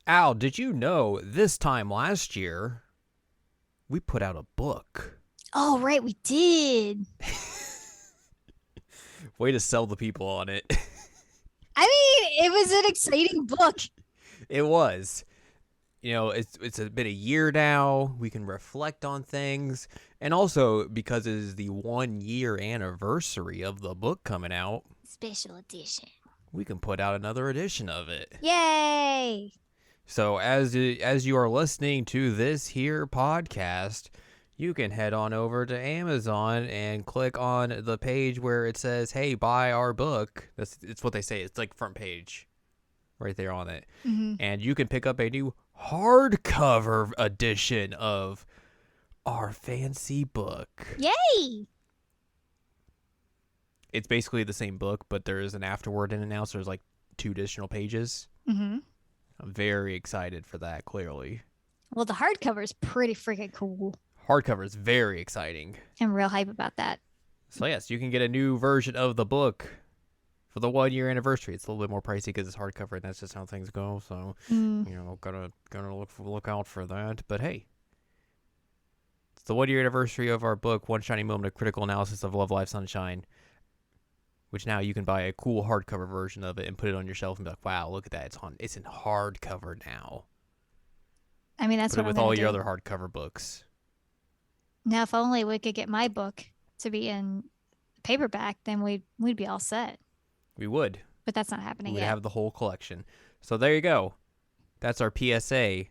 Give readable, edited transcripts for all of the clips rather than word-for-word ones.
Al, did you know this time last year we put out a book? Oh, right, we did. Way to sell the people on it. I mean, it was an exciting book. It was. You know, it's been a year now. We can reflect on things. And also, because it is the 1 year anniversary of the book coming out, Special edition. we can put out another edition of it. Yay! So as you are listening to this here podcast, you can head on over to Amazon and click on the page where it says, "Hey, buy our book." It's what they say. It's like front page, right there on it, and you can pick up a new hardcover edition of our fancy book. Yay! It's basically the same book, but there is an afterword in it now, so there's like 2 additional pages. I'm very excited for that, clearly. Well, the hardcover is pretty freaking cool. Hardcover is very exciting. I'm real hype about that. So yes, you can get a new version of the book for the 1 year anniversary. It's a little bit more pricey because it's hardcover, and that's just how things go. So gotta look out for that. But hey, it's the 1 year anniversary of our book, One Shining Moment: A Critical Analysis of Love, Life, Sunshine. Which now you can buy a cool hardcover version of it and put it on your shelf and be like, "Wow, look at that! It's in hardcover now." I mean, that's put what it with I'm all gonna your do. other hardcover books. Now, if only we could get my book to be in paperback, then we'd be all set. We would. But that's not happening We would yet. have the whole collection. So there you go. That's our PSA.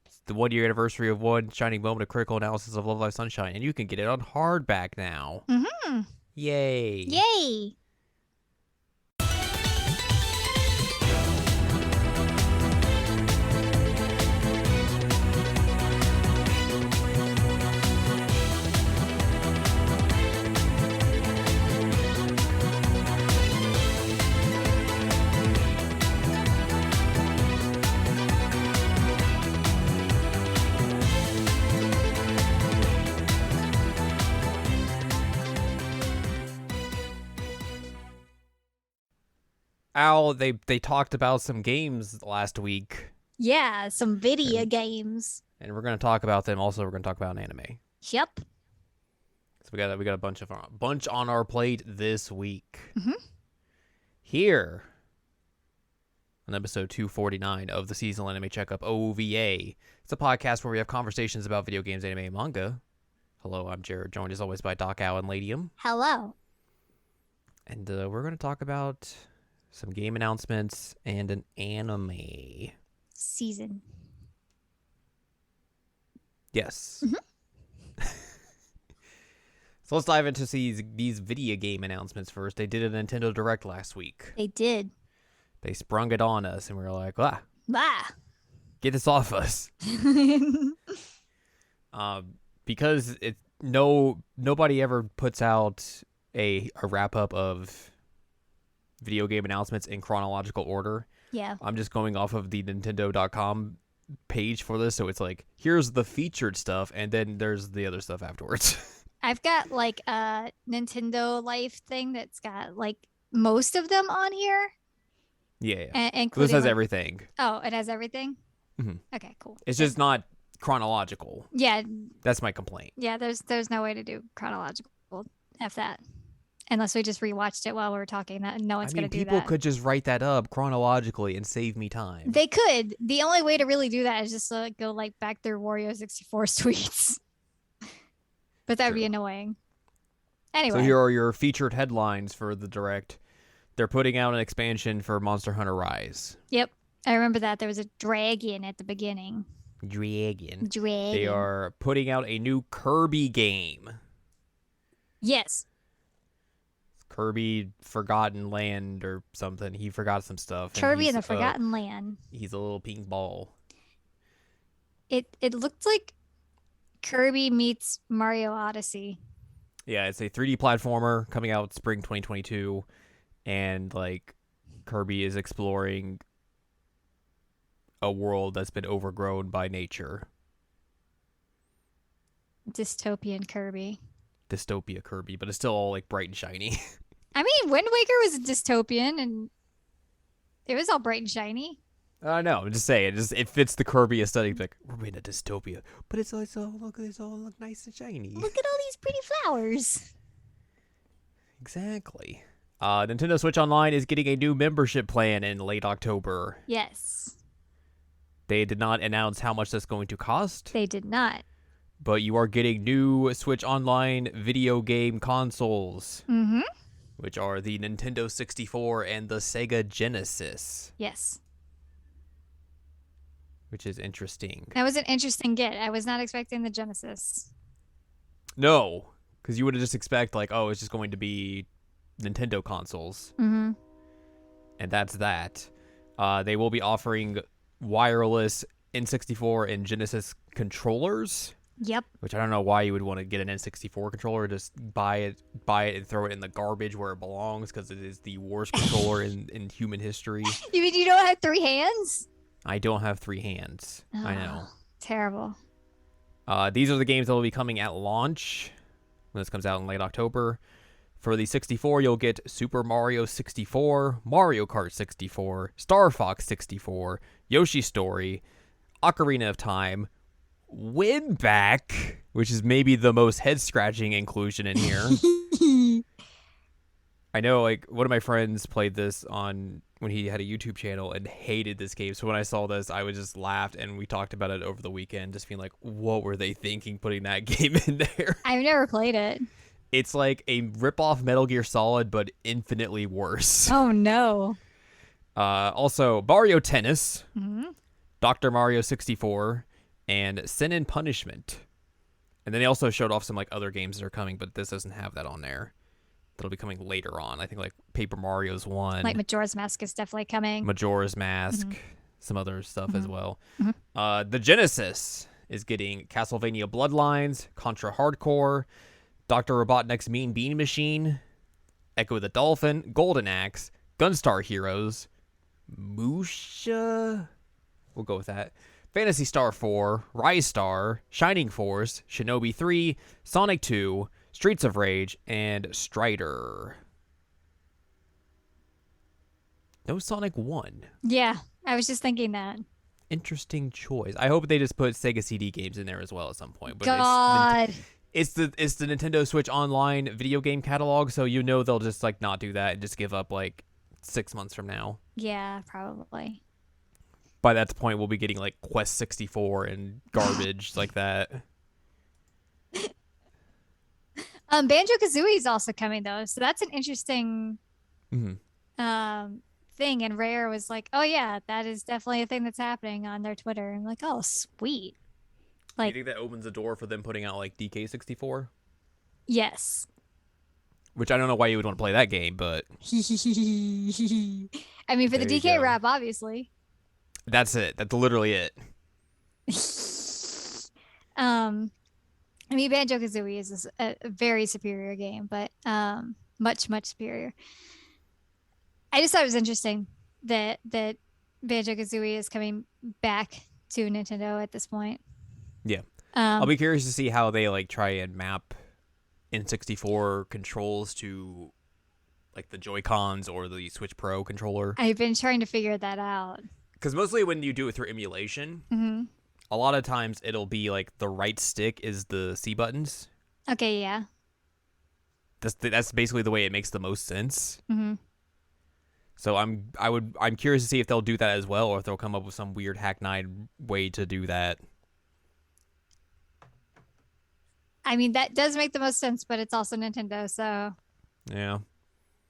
It's the 1 year anniversary of One Shining Moment: A Critical Analysis of Love, Life, Sunshine, and you can get it on hardback now. Yay! Yay! Al, they talked about some games last week, Yeah, some video games. and we're going to talk about them. Also, we're going to talk about an anime. Yep. So we got a bunch on our plate this week. Here on episode 249 of the Seasonal Anime Checkup OVA. It's a podcast where we have conversations about video games, anime, and manga. Hello, I'm Jared, joined as always by Doc Owl and Ladium. Hello. And we're going to talk about some game announcements and an anime. Season. Yes. So let's dive into these video game announcements first. They did a Nintendo Direct last week. They did. They sprung it on us, and we were like, get this off us. Because nobody ever puts out a wrap-up of video game announcements in chronological order. Yeah. I'm just going off of the Nintendo.com page for this, so it's like, here's the featured stuff, and then there's the other stuff afterwards. I've got like a Nintendo Life thing that's got like most of them on here. Yeah. Including This has like, everything. Oh, it has everything? Mhm. Okay, cool. It's just not chronological. Yeah. That's my complaint. Yeah, there's no way to do chronological. F that. Unless we just rewatched it while we were talking. That no one's going to do that. People could just write that up chronologically and save me time. They could. The only way to really do that is just to go like back through Wario 64's tweets. But that would be annoying. Anyway. So here are your featured headlines for the Direct. They're putting out an expansion for Monster Hunter Rise. Yep. I remember that. There was a dragon at the beginning. Dragon. Dragon. They are putting out a new Kirby game. Yes. Kirby Forgotten Land or something. He forgot some stuff. Kirby in the Forgotten Land. He's a little pink ball. It looked like Kirby meets Mario Odyssey. Yeah, it's a 3D platformer coming out spring 2022, and like Kirby is exploring a world that's been overgrown by nature. Dystopian Kirby. Dystopia Kirby, but it's still all like bright and shiny. I mean, Wind Waker was a dystopian and it was all bright and shiny. I know. I'm just saying. It fits the Kirby aesthetic. Like we're in a dystopia, but it's all look nice and shiny. Look at all these pretty flowers. Exactly. Nintendo Switch Online is getting a new membership plan in late October. Yes. They did not announce how much that's going to cost. They did not. But you are getting new Switch Online video game consoles. Mm-hmm. Which are the Nintendo 64 and the Sega Genesis. Yes. Which is interesting. That was an interesting get. I was not expecting the Genesis. No, because you would have just expect like, oh, it's just going to be Nintendo consoles. Mm-hmm. And that's that. They will be offering wireless N64 and Genesis controllers. Yep. Which I don't know why you would want to get an N64 controller. Just buy it and throw it in the garbage where it belongs because it is the worst controller in human history. You mean you don't have 3 hands? I don't have 3 hands. Oh, I know. Terrible. These are the games that will be coming at launch when this comes out in late October. For the 64, you'll get Super Mario 64, Mario Kart 64, Star Fox 64, Yoshi's Story, Ocarina of Time, Winback, which is maybe the most head-scratching inclusion in here. I know, like, one of my friends played this on when he had a YouTube channel and hated this game. So when I saw this, I was just laughed, and we talked about it over the weekend, just being like, what were they thinking putting that game in there? I've never played it. It's like a rip-off Metal Gear Solid, but infinitely worse. Oh, no. Also, Mario Tennis, Mm-hmm. Dr. Mario 64, and Sin and Punishment. And then they also showed off some like other games that are coming, but this doesn't have that on there. That'll be coming later on. I think like Paper Mario's one. Like Majora's Mask is definitely coming. Majora's Mask, some other stuff as well. Mm-hmm. The Genesis is getting Castlevania Bloodlines, Contra Hardcore, Dr. Robotnik's Mean Bean Machine, Echo the Dolphin, Golden Axe, Gunstar Heroes, Musha. We'll go with that. Phantasy Star 4, Rise Star, Shining Force, Shinobi 3, Sonic 2, Streets of Rage, and Strider. No Sonic 1. Yeah, I was just thinking that. Interesting choice. I hope they just put Sega CD games in there as well at some point. But God. It's the Nintendo Switch Online video game catalog, so you know they'll just like not do that and just give up like 6 months from now. Yeah, probably. By that point, we'll be getting like Quest 64 and garbage like that. Banjo-Kazooie is also coming though, so that's an interesting thing. And Rare was like, "Oh yeah, that is definitely a thing that's happening on their Twitter." I'm like, "Oh, sweet." Like, you think that opens the door for them putting out like DK64? yes. Which I don't know why you would want to play that game, but I mean, for the There you DK go. rap, obviously. that's it. That's literally it. I mean, Banjo-Kazooie is a very superior game, but much, much superior. I just thought it was interesting that Banjo-Kazooie is coming back to Nintendo at this point. Yeah. I'll be curious to see how they like try and map N64 controls to like the Joy-Cons or the Switch Pro controller. I've been trying to figure that out. Because mostly when you do it through emulation, a lot of times it'll be like the right stick is the C buttons. Okay, yeah. That's basically the way it makes the most sense. Mm-hmm. So I'm curious to see if they'll do that as well, or if they'll come up with some weird hackneyed way to do that. I mean, that does make the most sense, but it's also Nintendo, so Yeah.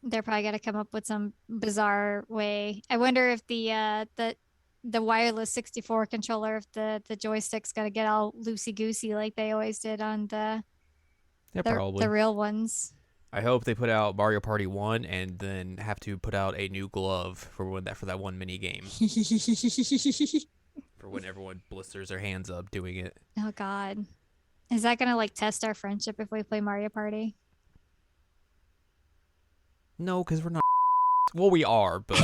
they're probably got to come up with some bizarre way. I wonder if the wireless 64 controller, if the joystick's got to get all loosey goosey like they always did on Probably. the real ones. I hope they put out Mario Party 1 and then have to put out a new glove for that one mini game for when everyone blisters their hands up doing it. Oh God, is that gonna like test our friendship if we play Mario Party? No, because we're not. Well, we are, but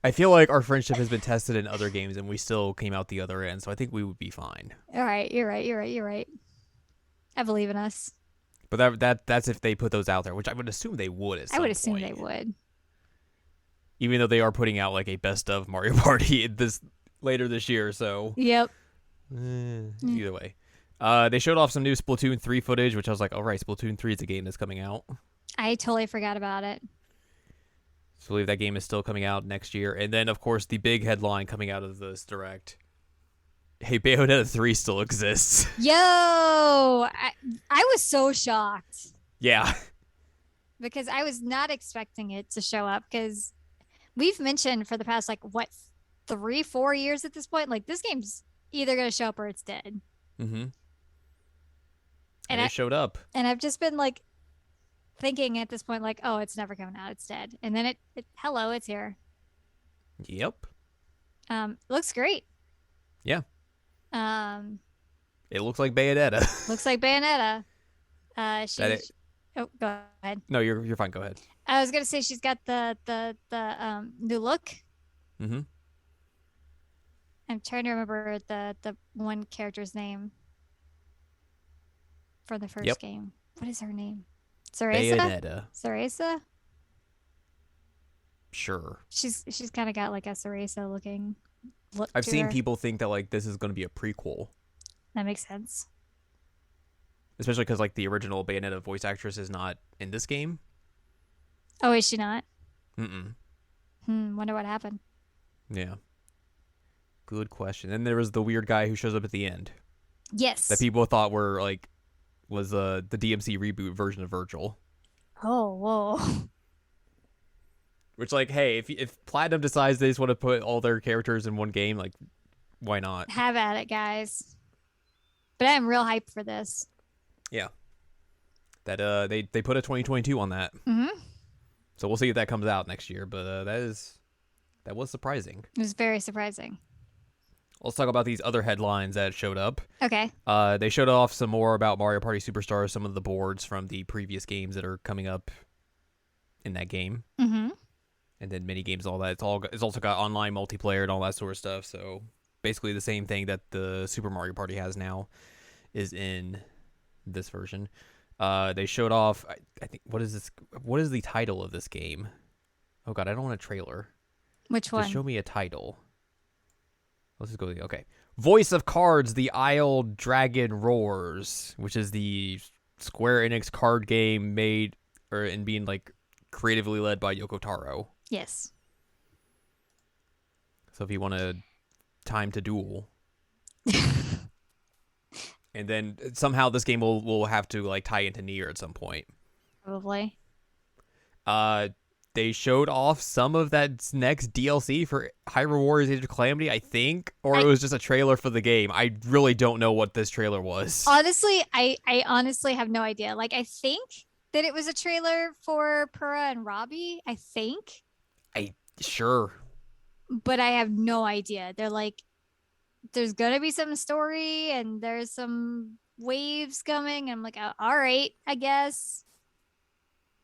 I feel like our friendship has been tested in other games and we still came out the other end, so I think we would be fine. All right, you're right. I believe in us. But that's if they put those out there, which I would assume they would at some I would assume point. they would. even though they are putting out like a best of Mario Party later this year. So Yep. either way, they showed off some new Splatoon 3 footage, which I was like, all right, Splatoon 3 is a game that's coming out. I totally forgot about it. So I believe that game is still coming out next year. And then, of course, the big headline coming out of this direct: hey, Bayonetta 3 still exists. Yo, I was so shocked Yeah. because I was not expecting it to show up, because we've mentioned for the past, like, what, 3-4 years at this point, like, this game's either going to show up or it's dead. Mm-hmm. And it showed up. And I've just been, like, thinking at this point, like, oh, it's never coming out, it's dead. And then hello, it's here. Yep. Looks great. Yeah. It looks like Bayonetta. Looks like Bayonetta. Oh, go ahead. No, you're fine. Go ahead. I was gonna say she's got the new look. Mm-hmm. I'm trying to remember the one character's name for the first game. What is her name? Cereza? Bayonetta. Cereza? Sure. She's kind of got like a Cereza looking look. I've seen her. people think that like this is going to be a prequel. That makes sense. Especially because like the original Bayonetta voice actress is not in this game. Oh, is she not? Mm-mm. Wonder what happened. Yeah. Good question. Then there was the weird guy who shows up at the end. Yes. That people thought was the DMC reboot version of Virgil. Oh, whoa. Which, like, hey, if Platinum decides they just want to put all their characters in one game, like, why not? Have at it, guys. But I'm real hyped for this. Yeah. That they put a 2022 on that. Mm-hmm. So we'll see if that comes out next year. But that was surprising. It was very surprising. Let's talk about these other headlines that showed up. Okay. They showed off some more about Mario Party Superstars, some of the boards from the previous games that are coming up in that game. Mm-hmm. And then mini games, all that. It's also got online multiplayer and all that sort of stuff. So basically the same thing that the Super Mario Party has now is in this version. They showed off, I think, what is this? What is the title of this game? Oh god, I don't want a trailer. Which one? Just show me a title. Let's just go. Okay, Voice of Cards: The Isle Dragon Roars, which is the Square Enix card game made and being like creatively led by Yoko Taro. Yes. So if you want a time to duel. And then somehow this game will have to like tie into Nier at some point. Probably. They showed off some of that next DLC for Hyrule Warriors Age of Calamity, I think, or it was just a trailer for the game. I really don't know what this trailer was. Honestly, I honestly have no idea. Like, I think that it was a trailer for Pura and Robbie, I think. Sure. But I have no idea. They're like, there's gonna be some story and there's some waves coming. I'm like, all right, I guess.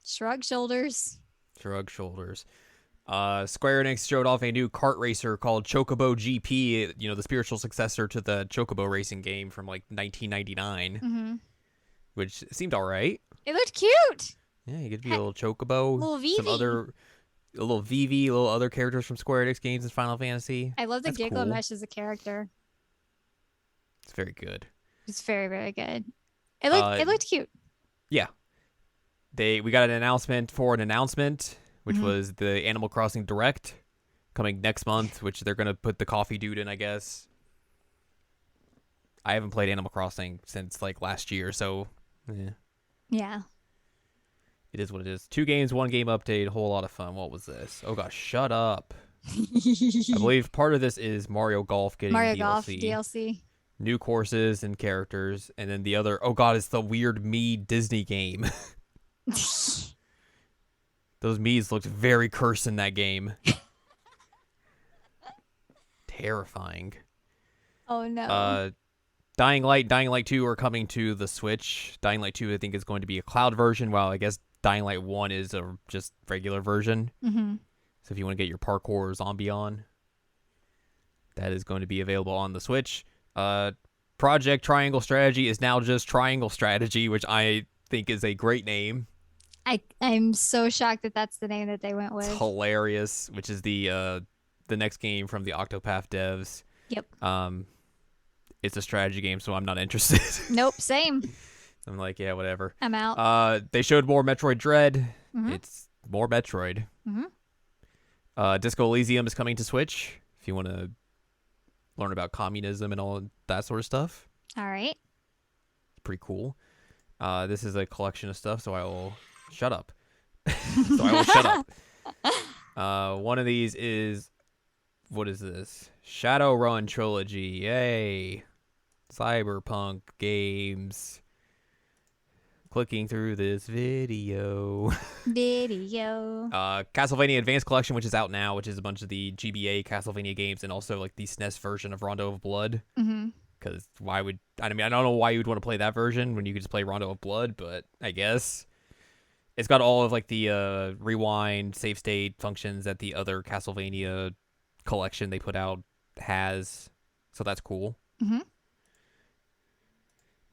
Shrug shoulders. Shrug shoulders. Square Enix showed off a new kart racer called Chocobo GP, you know, the spiritual successor to the Chocobo racing game from like 1999, Mm-hmm. which seemed all right. It looked cute. Yeah, you get to be a little Chocobo, little Vivi. A little Vivi, little other characters from Square Enix games in Final Fantasy. I love the That's Giggle cool. Mesh as a character. It's very good. It's very, very good. It looked cute. Yeah. We got an announcement, which was the Animal Crossing Direct coming next month, which they're going to put the coffee dude in, I guess. I haven't played Animal Crossing since like last year, so Yeah. It is what it is. 2 games, 1 game update, whole lot of fun. What was this? Oh gosh, shut up. I believe part of this is Mario Golf getting Mario DLC. Golf DLC. New courses and characters, and then the other, oh god, it's the weird Mii Disney game. Those Miis looked very cursed in that game. Terrifying. Oh no. Dying Light 2 are coming to the Switch. Dying Light 2 I think is going to be a cloud version, while I guess Dying Light 1 is a just regular version. Mm-hmm. So if you want to get your parkour zombie on, that is going to be available on the Switch. Project Triangle Strategy is now just Triangle Strategy, which I think is a great name. I'm so shocked that that's the name that they went It's with. hilarious, which is the next game from the Octopath devs. Yep. Um, it's a strategy game, so I'm not interested. Nope. Same. I'm like, yeah, whatever. I'm out. They showed more Metroid Dread. Mm-hmm. It's more Metroid. Mm-hmm. Disco Elysium is coming to Switch. If you want to learn about communism and all that sort of stuff, All right. it's pretty cool. This is a collection of stuff, so I will shut up. So I will shut up. One of these is, what is this? Shadowrun Trilogy. Yay. Cyberpunk games. Clicking through this video. Video. Castlevania Advanced Collection, which is out now, which is a bunch of the GBA Castlevania games and also like the SNES version of Rondo of Blood. Mm-hmm. Because I don't know why you would want to play that version when you could just play Rondo of Blood, but I guess. It's got all of like the rewind, save state functions that the other Castlevania collection they put out has. So that's cool. Mm-hmm.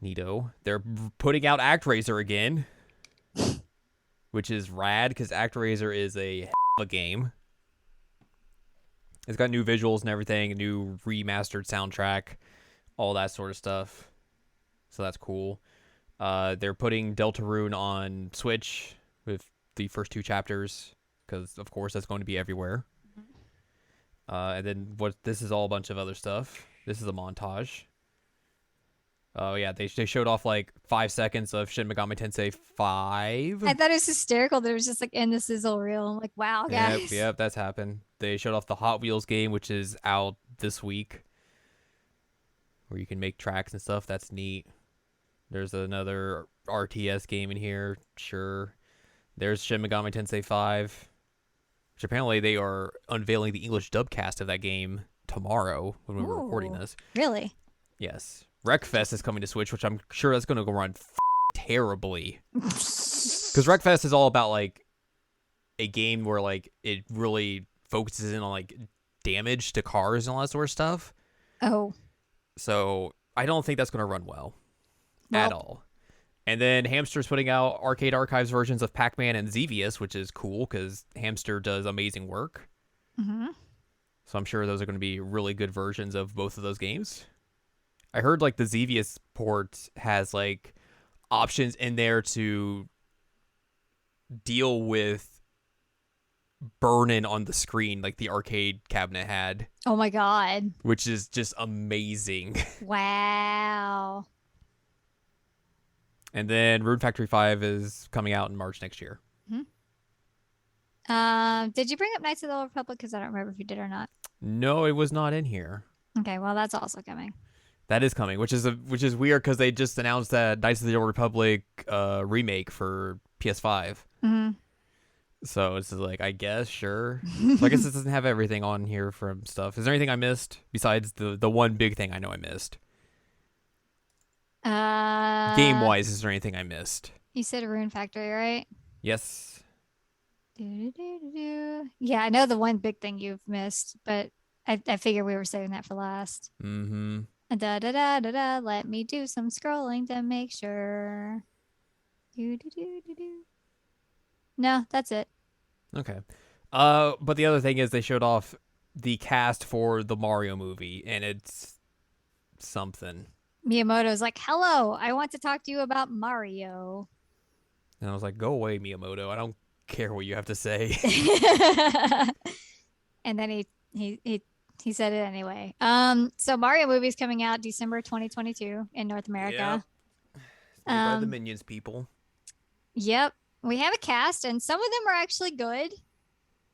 Neato. They're putting out ActRaiser again, which is rad because ActRaiser is a game. It's got new visuals and everything, new remastered soundtrack, all that sort of stuff. So that's cool. They're putting Deltarune on Switch with the first 2 chapters because, of course, that's going to be everywhere. And then this is all a bunch of other stuff. This is a montage. Oh, yeah, they showed off like 5 seconds of Shin Megami Tensei 5. I thought it was hysterical that it was just like in the sizzle reel. I'm like, wow, guys. Yep, that's happened. They showed off the Hot Wheels game, which is out this week, where you can make tracks and stuff. That's neat. There's another RTS game in here. Sure. There's Shin Megami Tensei 5, which apparently they are unveiling the English dubcast of that game tomorrow when we're recording this. Really? Yes. Wreckfest is coming to Switch, which I'm sure that's going to go run terribly. Because Wreckfest is all about like a game where like it really focuses in on like damage to cars and all that sort of stuff. Oh. So I don't think that's going to run well at all. And then Hamster's putting out Arcade Archives versions of Pac-Man and Xevious, which is cool because Hamster does amazing work. Mm-hmm. So I'm sure those are going to be really good versions of both of those games. I heard like the Xevious port has like options in there to deal with burn-in on the screen like the arcade cabinet had. Oh my god. Which is just amazing. Wow. And then Rune Factory 5 is coming out in March next year. Mm-hmm. Did you bring up Knights of the Old Republic? Because I don't remember if you did or not. No, it was not in here. Okay, well that's also coming. That is coming, which is weird because they just announced that Knights of the Old Republic remake for PS5. Mm-hmm. So it's like, I guess, sure. So I guess it doesn't have everything on here from stuff. Is there anything I missed besides the one big thing I know I missed? Game-wise, is there anything I missed? You said Rune Factory, right? Yes. Yeah, I know the one big thing you've missed, but I figure we were saving that for last. Mm-hmm. Da da da da da. Let me do some scrolling to make sure. No, that's it. Okay. But the other thing is they showed off the cast for the Mario movie, and it's something. Miyamoto's like, "Hello, I want to talk to you about Mario." And I was like, "Go away, Miyamoto. I don't care what you have to say." And then he said it anyway. So Mario movie's coming out December 2022 in North America. Yep. It's made by the Minions people. Yep. We have a cast, and some of them are actually good.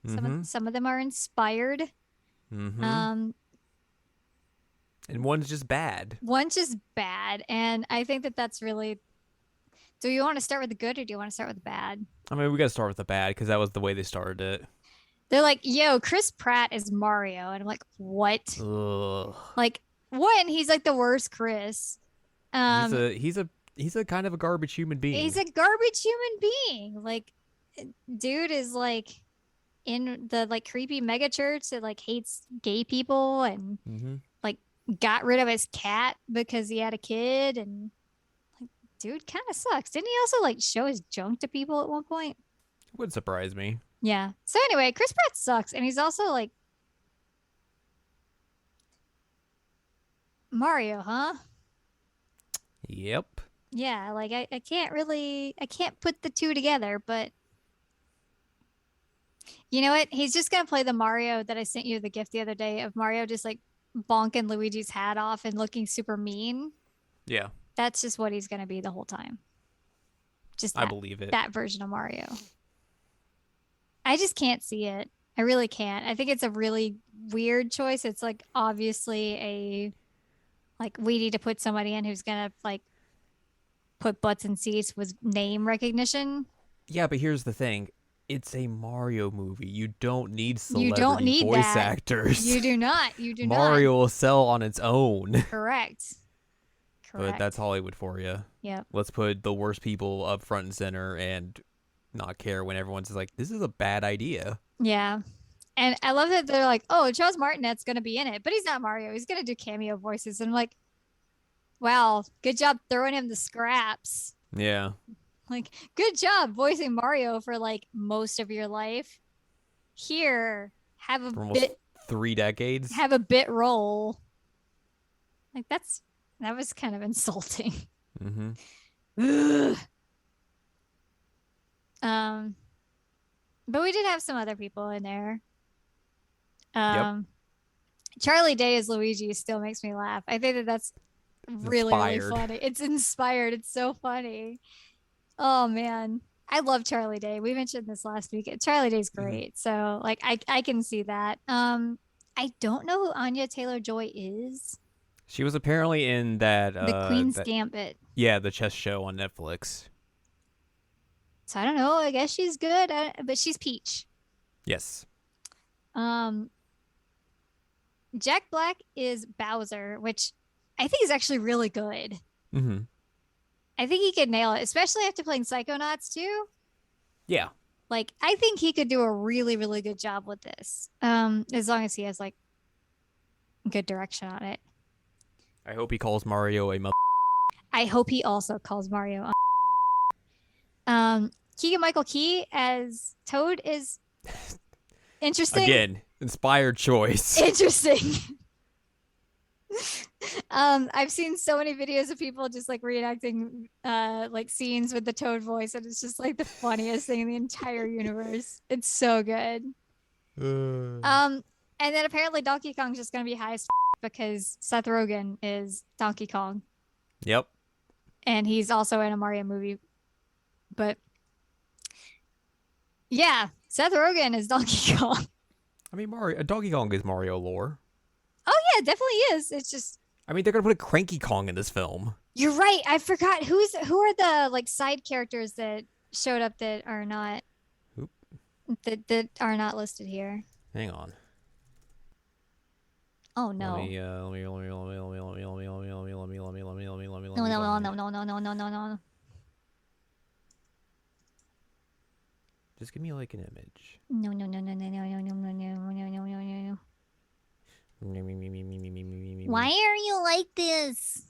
Some of them are inspired. Mm-hmm. And one's just bad. One's just bad, and I think that's really. Do you want to start with the good, or do you want to start with the bad? I mean, we got to start with the bad because that was the way they started it. They're like, "Yo, Chris Pratt is Mario," and I'm like, "What?" Ugh. Like, one, he's like the worst Chris. He's a kind of a garbage human being. He's a garbage human being. Like, dude is like in the like creepy mega church that like hates gay people and like got rid of his cat because he had a kid and like dude kind of sucks. Didn't he also like show his junk to people at one point? Would surprise me. Yeah. So anyway, Chris Pratt sucks, and he's also like Mario, huh? Yep. Yeah, like I can't really I can't put the two together, but you know what? He's just gonna play the Mario that I sent you the gift the other day of Mario just like bonking Luigi's hat off and looking super mean. Yeah. That's just what he's gonna be the whole time. Just I believe it. that version of Mario. I just can't see it. I really can't. I think it's a really weird choice. It's like obviously a like we need to put somebody in who's gonna like put butts in seats with name recognition. Yeah, but here's the thing. It's a Mario movie. You don't need You don't celebrity need voice that. actors. You do not. You do Mario not. will sell on its own. Correct. But Correct. that's Hollywood for you. Yep. Let's put the worst people up front and center and not care when everyone's like, this is a bad idea. Yeah. And I love that they're like, oh, Charles Martinet's going to be in it, but he's not Mario. He's going to do cameo voices. And I'm like, wow, good job throwing him the scraps. Yeah. Like, good job voicing Mario for like most of your life. Here, have a For almost bit 3 decades. have a bit role. Like that was kind of insulting. Mm-hmm. Ugh. Um, but we did have some other people in there. Yep. Charlie Day as Luigi still makes me laugh. I think that that's really, really Inspired. funny. It's inspired. It's so funny. Oh man. I love Charlie Day. We mentioned this last week. Charlie Day's Mm-hmm. great. So like I can see that. I don't know who Anya Taylor-Joy is. She was apparently in that The Queen's Gambit. the chess show on Netflix. So I don't know. I guess she's good, but she's Peach. Yes. Um, Jack Black is Bowser, which I think is actually really good. Mm-hmm. I think he could nail it, especially after playing Psychonauts too. Yeah. Like I think he could do a really, really good job with this. As long as he has like good direction on it. I hope he calls Mario a mother. I hope he also calls Mario. Keegan Michael Key as Toad is interesting. Again, inspired choice. Interesting. I've seen so many videos of people just like reenacting like scenes with the Toad voice, and it's just like the funniest thing in the entire universe. It's so good. And then apparently Donkey Kong's just gonna be high as because Seth Rogen is Donkey Kong. Yep. And he's also in a Mario movie. But yeah, Seth Rogen is Donkey Kong. I mean, Donkey Kong is Mario lore. Oh yeah, it definitely is. It's just I mean, they're gonna put a Cranky Kong in this film. you're right. I forgot who are the like side characters that showed up that are not Oop. that are not listed here. Hang on. Oh no. Let me. No. Just give me like an image. No. Why are you like this?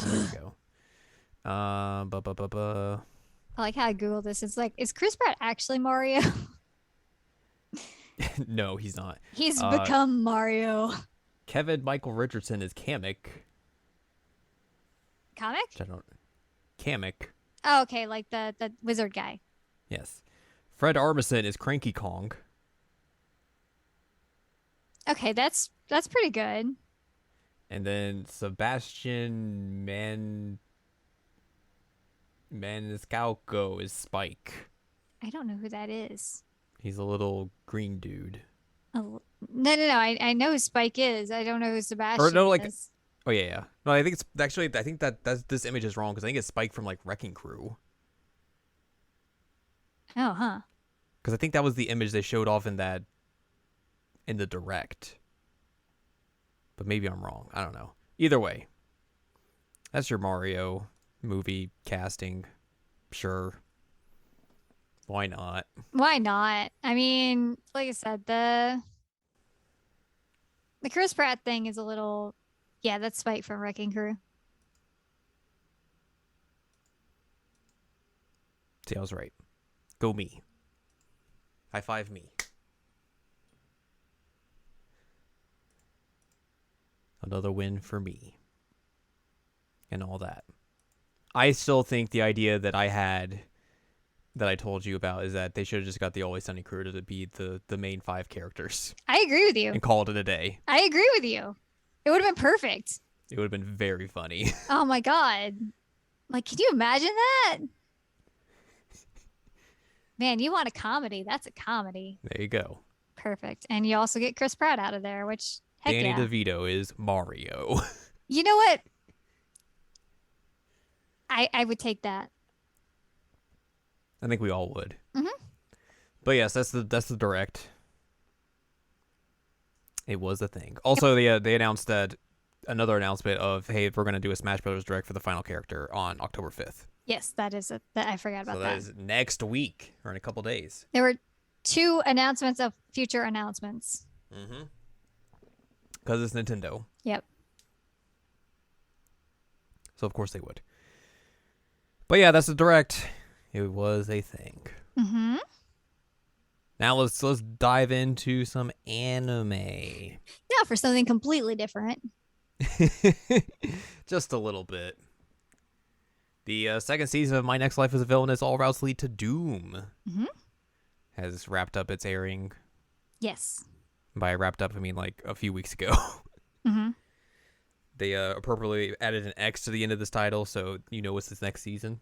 There we go. I like how I Googled this. It's like, is Chris Pratt actually Mario? No, he's not. He's become Mario. Kevin Michael Richardson is Kamek. Comic? I don't. Kamek. Oh, okay, like the wizard guy. Yes. Fred Armisen is Cranky Kong. Okay, that's pretty good. And then Sebastian Maniscalco is Spike. I don't know who that is. He's a little green dude. Oh, no. I know who Spike is. I don't know who Sebastian is. Oh yeah. No, I think it's actually. I think that's this image is wrong because I think it's Spike from like Wrecking Crew. Oh, huh. Because I think that was the image they showed off in the direct. But maybe I'm wrong. I don't know. Either way, that's your Mario movie casting. Sure. Why not? Why not? I mean, like I said, the Chris Pratt thing is a little Yeah, that's Spike from Wrecking Crew. See, I was right. Go me. High five me. Another win for me. And all that. I still think the idea that I had, that I told you about, is that they should have just got the Always Sunny crew to be the main 5 characters I agree with you. and called it a day. I agree with you. It would have been perfect. It would have been very funny. Oh my God. Like, can you imagine that? Man, you want a comedy. That's a comedy. There you go. Perfect. And you also get Chris Pratt out of there, which, heck Danny yeah. DeVito is Mario. You know what? I would take that. I think we all would. Mm-hmm. But yes, that's the direct. It was a thing. Also, they announced that another announcement of, hey, we're going to do a Smash Brothers Direct for the final character on October 5th. Yes, that is it. I forgot about So that is next week or in a couple days. There were 2 announcements of future announcements. Mm-hmm. Because it's Nintendo. Yep. So of course they would. But yeah, that's the direct. It was a thing. Mm-hmm. Now let's dive into some anime. Now for something completely different. Just a little bit. The second season of My Next Life as a Villainess All Routes Lead to Doom has wrapped up its airing. Yes. By wrapped up, I mean like a few weeks ago. Mm-hmm. They appropriately added an X to the end of this title, so you know it's this next season.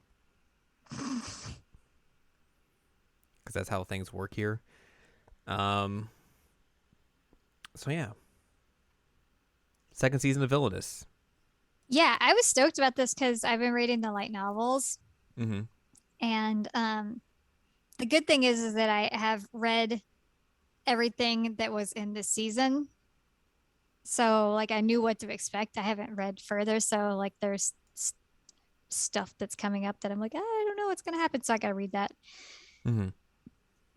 Because that's how things work here. So yeah. Second season of Villainous. Yeah, I was stoked about this because I've been reading the light novels. Mm-hmm. And the good thing is that I have read everything that was in this season. So like I knew what to expect. I haven't read further, so like there's stuff that's coming up that I'm like, I don't know what's gonna happen, so I gotta read that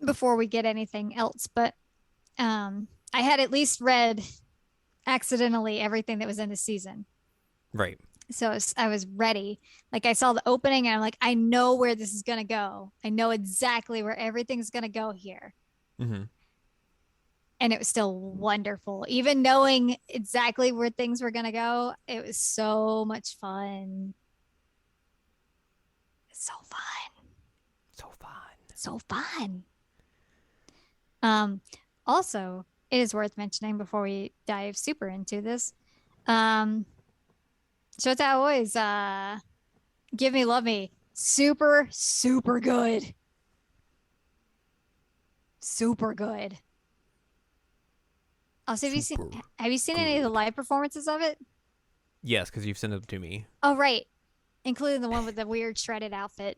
before we get anything else. But I had at least read accidentally everything that was in the season. Right. So I was ready. Like I saw the opening and I'm like, I know where this is gonna go. I know exactly where everything's gonna go here. Mm-hmm. And it was still wonderful. Even knowing exactly where things were going to go, it was so much fun. So fun. So fun. So fun. Also, it is worth mentioning before we dive super into this. Shota always Give Me Love Me. Super, super good. Super good. Also, have you seen any of the live performances of it? Yes, because you've sent them to me. Oh, right. Including the one with the weird shredded outfit.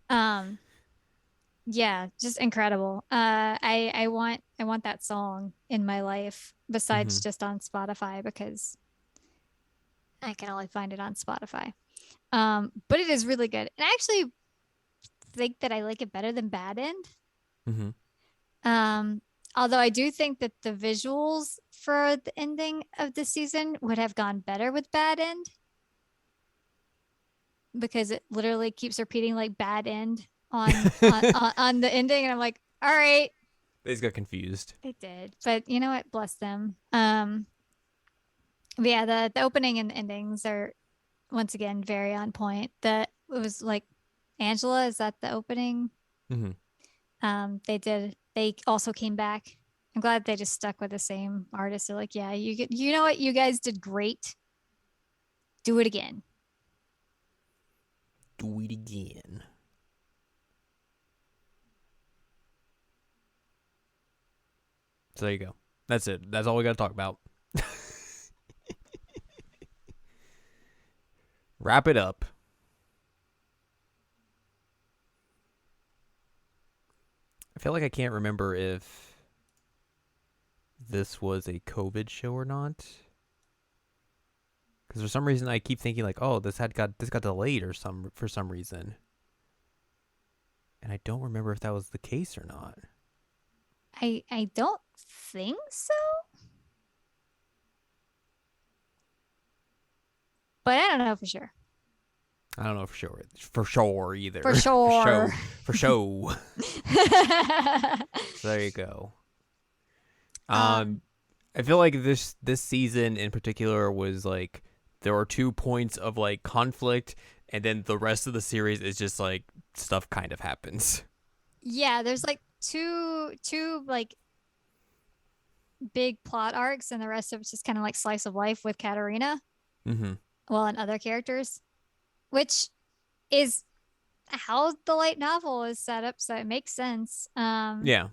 Yeah, just incredible. I want that song in my life besides just on Spotify because I can only find it on Spotify. But it is really good. And I actually think that I like it better than Bad End. Although I do think that the visuals for the ending of the season would have gone better with Bad End because it literally keeps repeating like Bad End on the ending, and I'm like, all right. They just got confused. They did, but you know what? Bless them. But yeah, the opening and endings are once again very on point. It was like Angela. Is that the opening? They also came back. I'm glad they just stuck with the same artist. They're like, yeah, you know what? You guys did great. Do it again. Do it again. So there you go. That's it. That's all we got to talk about. Wrap it up. I feel like I can't remember if this was a COVID show or not. Because for some reason I keep thinking like, oh, this got delayed or for some reason. And I don't remember if that was the case or not. I don't think so. but I don't know for sure. I don't know for sure either. For sure. For show. So there you go. um, I feel like this season in particular was like there were 2 points of like conflict, and then the rest of the series is just like stuff kind of happens. yeah, there's like two like big plot arcs, and the rest of it's just kind of like slice of life with Katarina, Mm-hmm. well, and other characters, which is how the light novel is set up, so it makes sense. Yeah.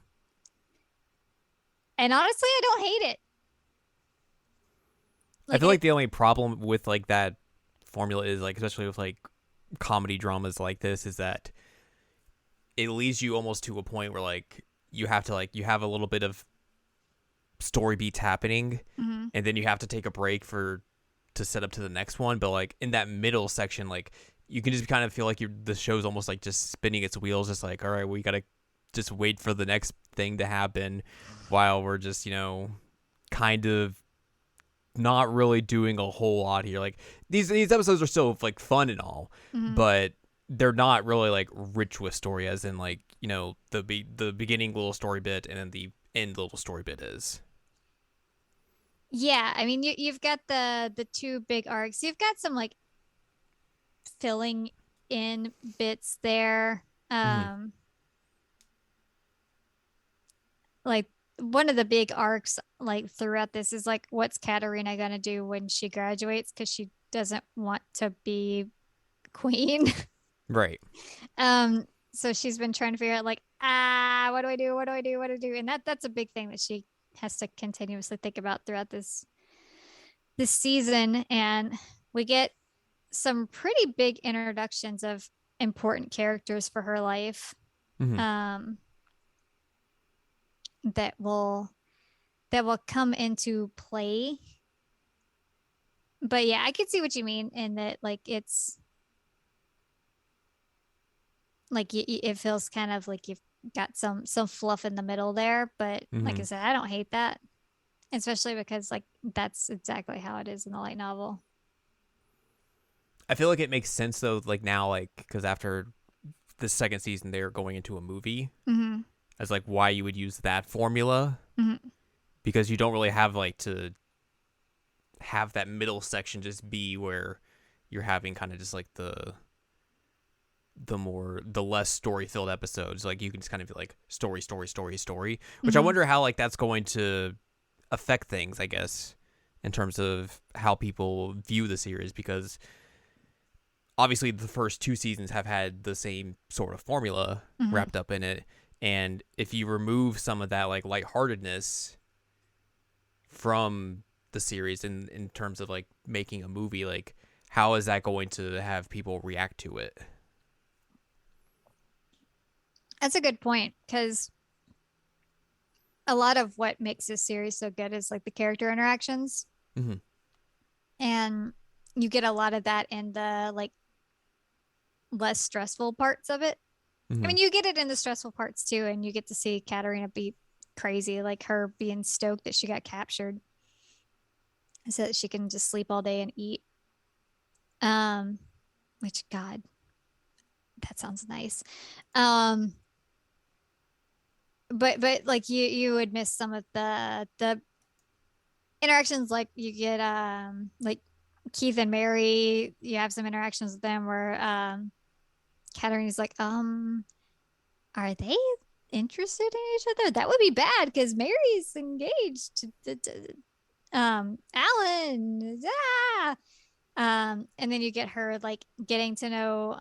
And honestly, I don't hate it. I Like feel like it, the only problem with like that formula is like, especially with like comedy dramas like this, is that it leads you almost to a point where like you have to like you have a little bit of story beats happening, mm-hmm. and then you have to take a break for to set up to the next one. But like in that middle section, like you can just kind of feel like the show's almost like just spinning its wheels, just like, all right, we gotta just wait for the next thing to happen, while we're just kind of not really doing a whole lot here. Like these episodes are still like fun and all, Mm-hmm. but they're not really like rich with story, as in like the beginning little story bit and then the end little story bit is. Yeah, I mean you've got the two big arcs. You've got some like filling in bits there. Mm-hmm. Like one of the big arcs like throughout this is like what's Katarina gonna do when she graduates because she doesn't want to be queen. Right. So she's been trying to figure out like what do I do? What do I do? What do I do? And that's a big thing that she has to continuously think about throughout this season. And we get some pretty big introductions of important characters for her life. Mm-hmm. Um, that will come into play. But yeah, I could see what you mean in that like it's like it feels kind of like you've got some fluff in the middle there, but like Mm-hmm. I said, I don't hate that, especially because like that's exactly how it is in the light novel. I feel like it makes sense though, like now, like because after the second season they're going into a movie, Mm-hmm. as like why you would use that formula, Mm-hmm. because you don't really have like to have that middle section just be where you're having kind of just like the less story filled episodes. Like you can just kind of be like story, which I Mm-hmm. wonder how like that's going to affect things, I guess, in terms of how people view the series, because obviously the first 2 seasons have had the same sort of formula Mm-hmm. wrapped up in it, and if you remove some of that like lightheartedness from the series in terms of like making a movie, like how is that going to have people react to it? That's a good point because a lot of what makes this series so good is like the character interactions, Mm-hmm. and you get a lot of that in the like less stressful parts of it. I Mm-hmm. mean, you get it in the stressful parts too, and you get to see Katarina be crazy, like her being stoked that she got captured so that she can just sleep all day and eat. Um, which God, that sounds nice. Um, but like you would miss some of the interactions, like you get like Keith and Mary, you have some interactions with them where Katarina's like, are they interested in each other? That would be bad because Mary's engaged to Alan. Ah! And then you get her like getting to know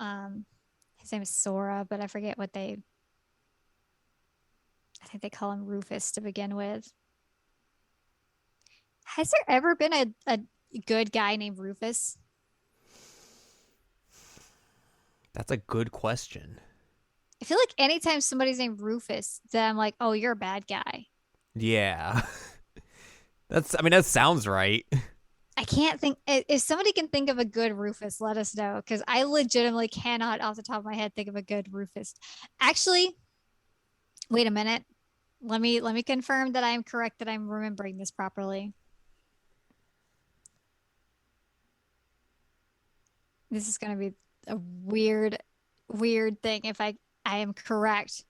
his name is Sora, but I forget what I think they call him Rufus to begin with. Has there ever been a good guy named Rufus? That's a good question. I feel like anytime somebody's named Rufus, then I'm like, oh, you're a bad guy. Yeah. I mean, that sounds right. I can't think. If somebody can think of a good Rufus, let us know because I legitimately cannot, off the top of my head, think of a good Rufus. Actually, wait a minute. Let me confirm that I'm correct, that I'm remembering this properly. this is gonna be a weird, weird thing if I am correct.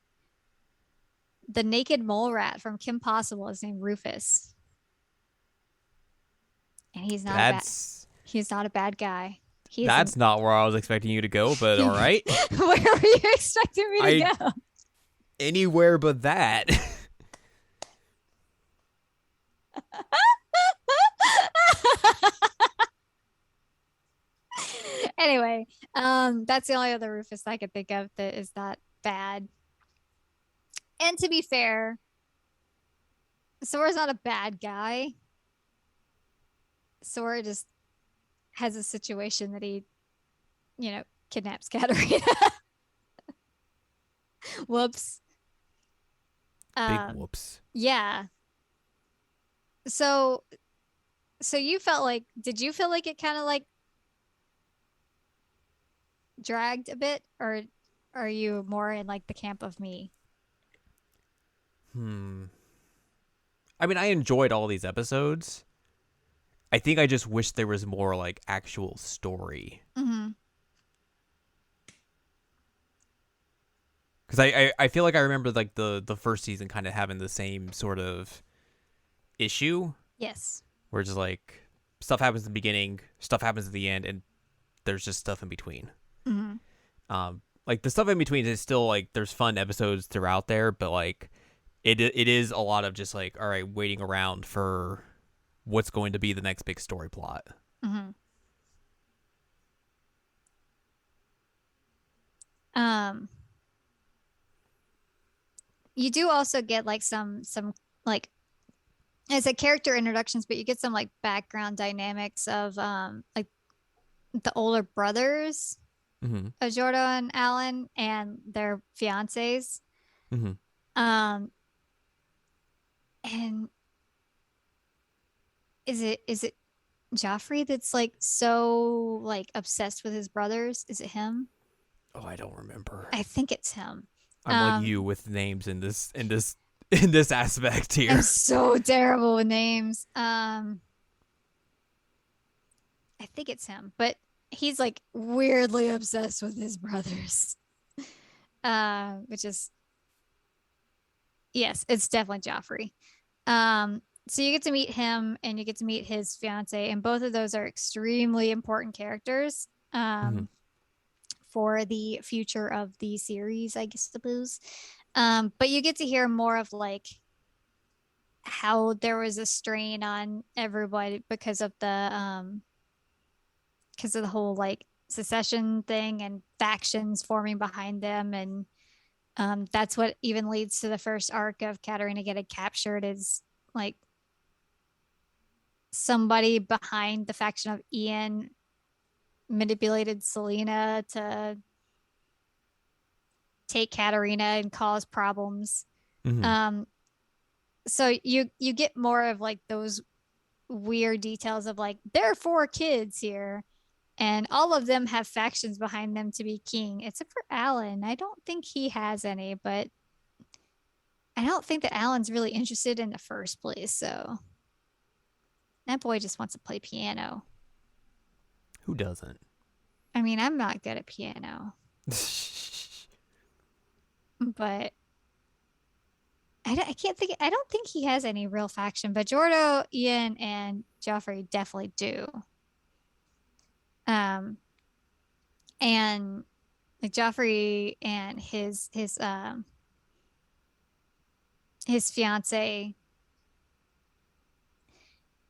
The naked mole rat from Kim Possible is named Rufus, and That's he's not a bad guy. He's an that's not where I was expecting you to go, but all right. where were you expecting me to I go? anywhere but that. Anyway, that's the only other Rufus I could think of that is that bad. And to be fair, Sora's not a bad guy. Sora just has a situation that he, kidnaps Katarina. Whoops. Big whoops. Yeah. So you felt like, did you feel like it kind of like dragged a bit, or are you more in like the camp of me? I mean, I enjoyed all these episodes. I think I just wish there was more like actual story. Mm-hmm. Because I feel like I remember like the first season kind of having the same sort of issue Yes. where it's just like stuff happens at the beginning, stuff happens at the end, and there's just stuff in between. Mm-hmm. Like the stuff in between is still like there's fun episodes throughout there, but like it is a lot of just like all right, waiting around for what's going to be the next big story plot. Mm-hmm. Um, you do also get like some like as a character introductions, but you get some like background dynamics of like the older brothers Mm-hmm. of Jordo and Alan and their fiancés. Mm-hmm. Um, and is it Joffrey that's like so like obsessed with his brothers? Is it him? Oh, I don't remember. I think it's him. I'm like you with names in in this aspect I'm here. so terrible with names. I think it's him, but he's like weirdly obsessed with his brothers. Which is yes, it's definitely Joffrey. So you get to meet him and you get to meet his fiance, and both of those are extremely important characters. Mm-hmm. For the future of the series, I guess suppose. But you get to hear more of like how there was a strain on everybody because of the whole like secession thing and factions forming behind them, and that's what even leads to the first arc of Katarina getting captured is like somebody behind the faction of Ian manipulated Selena to take Katarina and cause problems. Mm-hmm. Um, so you get more of like those weird details of like there are four kids here and all of them have factions behind them to be king except for Alan. I don't think he has any, but I don't think that Alan's really interested in the first place. So that boy just wants to play piano. Who doesn't? I mean, I'm not good at piano, but I can't think. I don't think he has any real faction, but Jordo, Ian, and Joffrey definitely do. Um, and like Joffrey and his fiance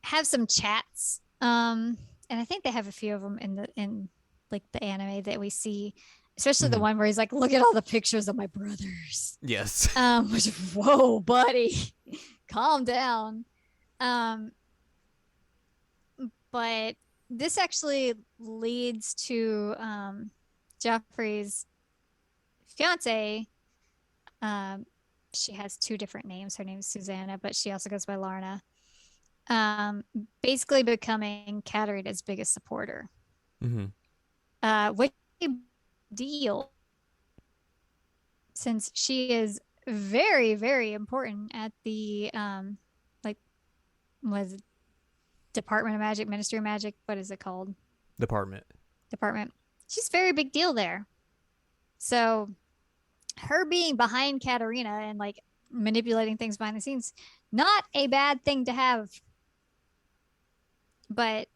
have some chats. And I think they have a few of them in like the anime that we see, especially the Mm-hmm. one where he's like, "Look at all the pictures of my brothers." Yes. Which whoa, buddy, calm down. Um, but this actually leads to Joffrey's fiance. Um, she has two different names. Her name is Susanna, but she also goes by Larna. Basically becoming Katarina's biggest supporter. Mm-hmm. Which deal since she is very, very important at the like was Department of Magic, Ministry of Magic, what is it called? Department. Department. she's a very big deal there. So her being behind Katarina and like manipulating things behind the scenes, not a bad thing to have. But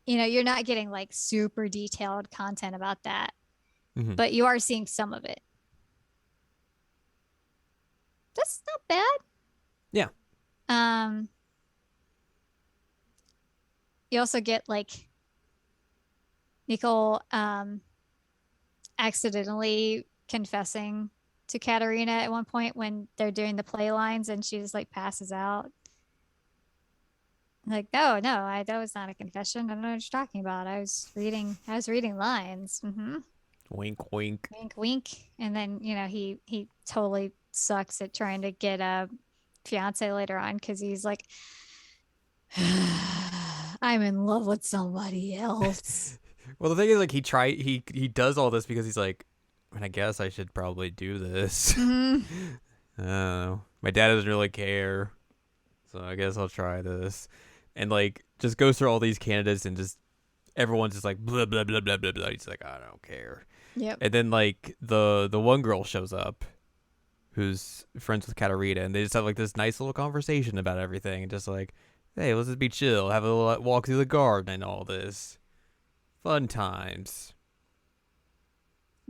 you're not getting like super detailed content about that, but you are seeing some of it. That's not bad. Yeah. You also get like Nicole accidentally confessing to Katarina at one point when they're doing the play lines and she just like passes out. Like, no, that was not a confession. I don't know what you're talking about. I was reading lines. Wink, wink. Wink, wink. And then, he totally sucks at trying to get a fiance later on because he's like, I'm in love with somebody else. Well, the thing is, like, he does all this because he's like, I guess I should probably do this. I don't know. My dad doesn't really care, so I guess I'll try this. And, like, just goes through all these candidates and just everyone's just like, blah, blah, blah, blah, blah, blah. He's like, I don't care. Yep. And then, like, the one girl shows up who's friends with Katarina, and they just have, like, this nice little conversation about everything. And just like, hey, let's just be chill. Have a little walk through the garden and all this. Fun times.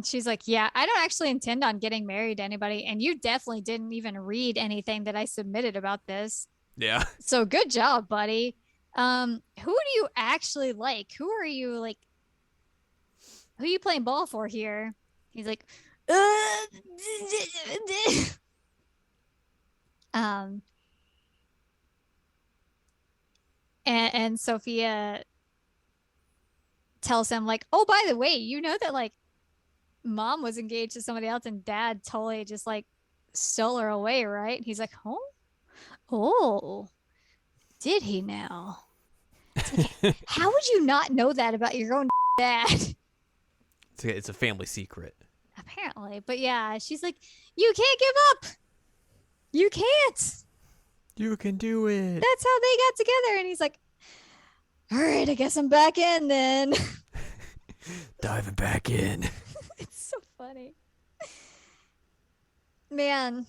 She's like, yeah, I don't actually intend on getting married to anybody. And you definitely didn't even read anything that I submitted about this. Yeah. So good job, buddy. Who do you actually like? Who are you playing ball for here? He's like, and Sophia tells him like, oh, by the way, you know that like mom was engaged to somebody else and dad totally just like stole her away, right? He's like, oh, did he now? Like, how would you not know that about your own dad? It's a family secret. Apparently. But yeah, she's like, you can't give up. You can't. You can do it. That's how they got together. And he's like, all right, I guess I'm back in then. Diving back in. It's so funny. Man,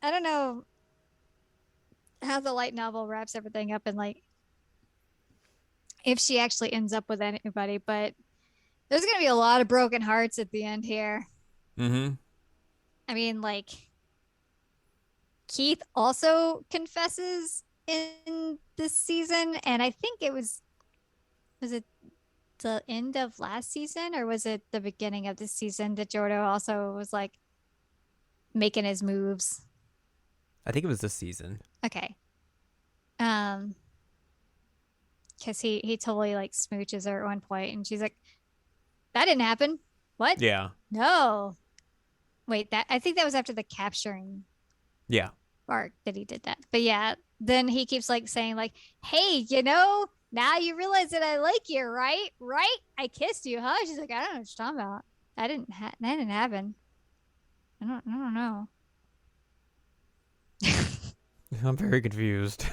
I don't know how the light novel wraps everything up and like if she actually ends up with anybody, but there's going to be a lot of broken hearts at the end here. I mean, like, Keith also confesses in this season, and I think was it the end of last season or was it the beginning of this season that Jordo also was like making his moves? I think it was this season. Okay. Because he totally like smooches her at one point and she's like, that didn't happen. What? Yeah. No. Wait, I think that was after the capturing arc that he did that. But yeah, then he keeps like saying like, hey, now you realize that I like you, right? Right? I kissed you, huh? She's like, I don't know what you're talking about. That didn't happen. I don't know. I'm very confused.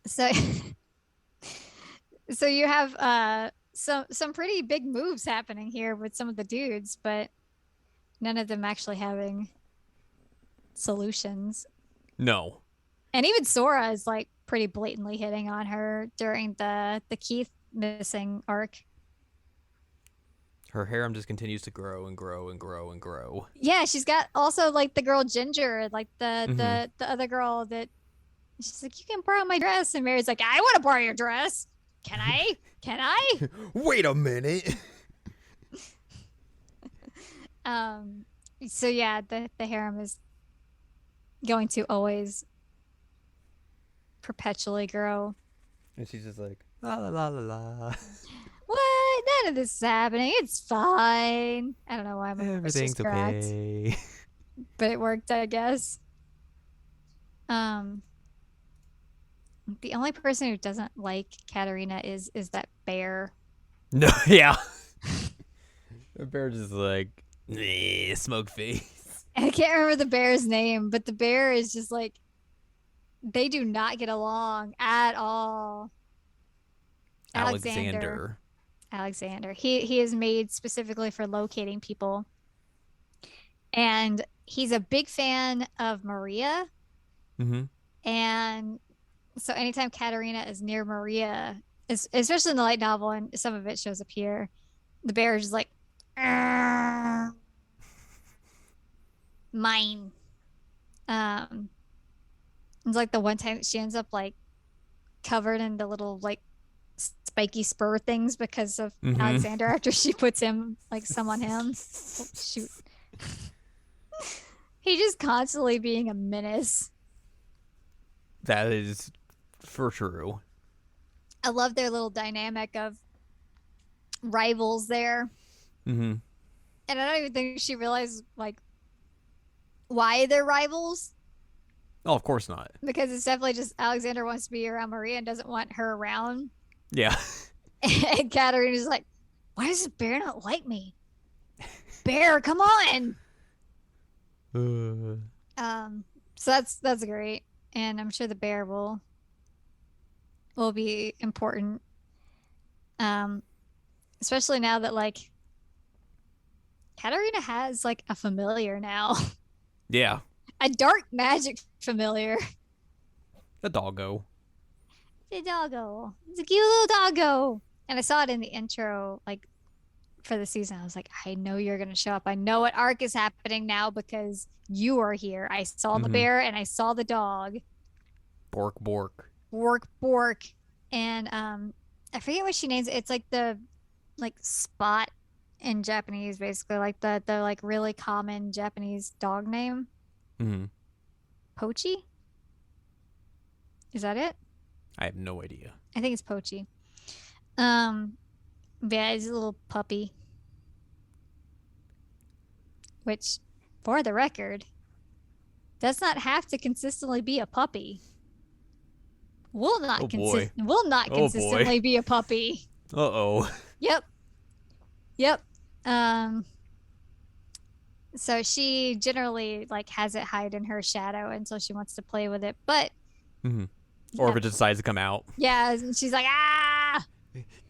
So so you have some pretty big moves happening here with some of the dudes, but none of them actually having solutions. No. And even Sora is like pretty blatantly hitting on her during the Keith missing arc. Her harem just continues to grow and grow and grow and grow. Yeah, she's got also like the girl Ginger, like the other girl that she's like, you can borrow my dress. And Mary's like, I want to borrow your dress. Can I? Can I? Wait a minute. So yeah, the harem is going to always perpetually grow. And she's just like, la la la la la. What? None of this is happening. It's fine. I don't know why my Everything's okay. But it worked, I guess. The only person who doesn't like Katarina is that bear. No, yeah. The bear just like, smoke face. I can't remember the bear's name, but the bear is just like, they do not get along at all. Alexander. Alexander. He is made specifically for locating people. And he's a big fan of Maria. Mm-hmm. And so anytime Katerina is near Maria, especially in the light novel, and some of it shows up here, the bear is just like, mine. It's like the one time she ends up like covered in the little like spiky spur things because of Alexander after she puts him like some on him. Oh, shoot. He's just constantly being a menace. That is for true. I love their little dynamic of rivals there. Mm-hmm. And I don't even think she realized like why they're rivals. Oh, of course not. Because it's definitely just Alexander wants to be around Maria and doesn't want her around. Yeah. And Katerina's like, why does this bear not like me? Bear, come on. So that's great. And I'm sure the bear will be important. Especially now that like Katerina has like a familiar now. Yeah. A dark magic familiar. A doggo. The doggo. It's a cute little doggo. And I saw it in the intro, like for the season. I was like, I know you're gonna show up. I know what arc is happening now because you are here. I saw the bear and I saw the dog. Bork bork. Bork bork. And I forget what she names it. It's like the like spot in Japanese, basically. Like the like really common Japanese dog name. Mm-hmm. Pochi? Is that it? I have no idea. I think it's Pochi. Yeah, he's a little puppy. Which, for the record, does not have to consistently be a puppy. Will not consistently be a puppy. Uh-oh. Yep. So she generally like has it hide in her shadow until she wants to play with it, but or if it decides to come out. Yeah, and she's like, ah,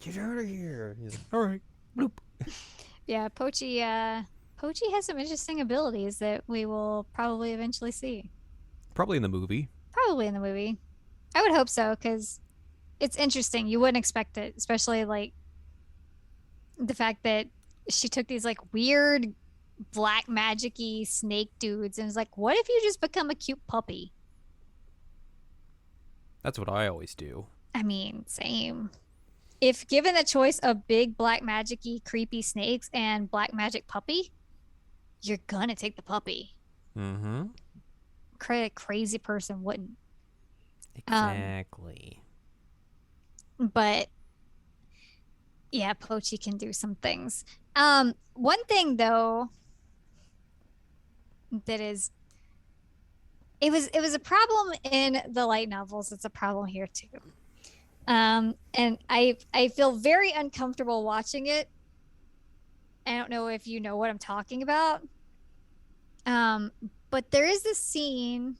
get out of here. He's like, all right, bloop. Yeah, Pochi has some interesting abilities that we will probably eventually see. Probably in the movie. I would hope so, because it's interesting. You wouldn't expect it, especially like the fact that she took these like weird black magic-y snake dudes and was like, what if you just become a cute puppy? That's what I always do. I mean, same. If given the choice of big black magic-y creepy snakes and black magic puppy, you're gonna take the puppy. Mm-hmm. Crazy person wouldn't. Exactly. But yeah, Pochi can do some things. One thing though that is it was a problem in the light novels. It's a problem here too. And I feel very uncomfortable watching it. I don't know if you know what I'm talking about. But there is this scene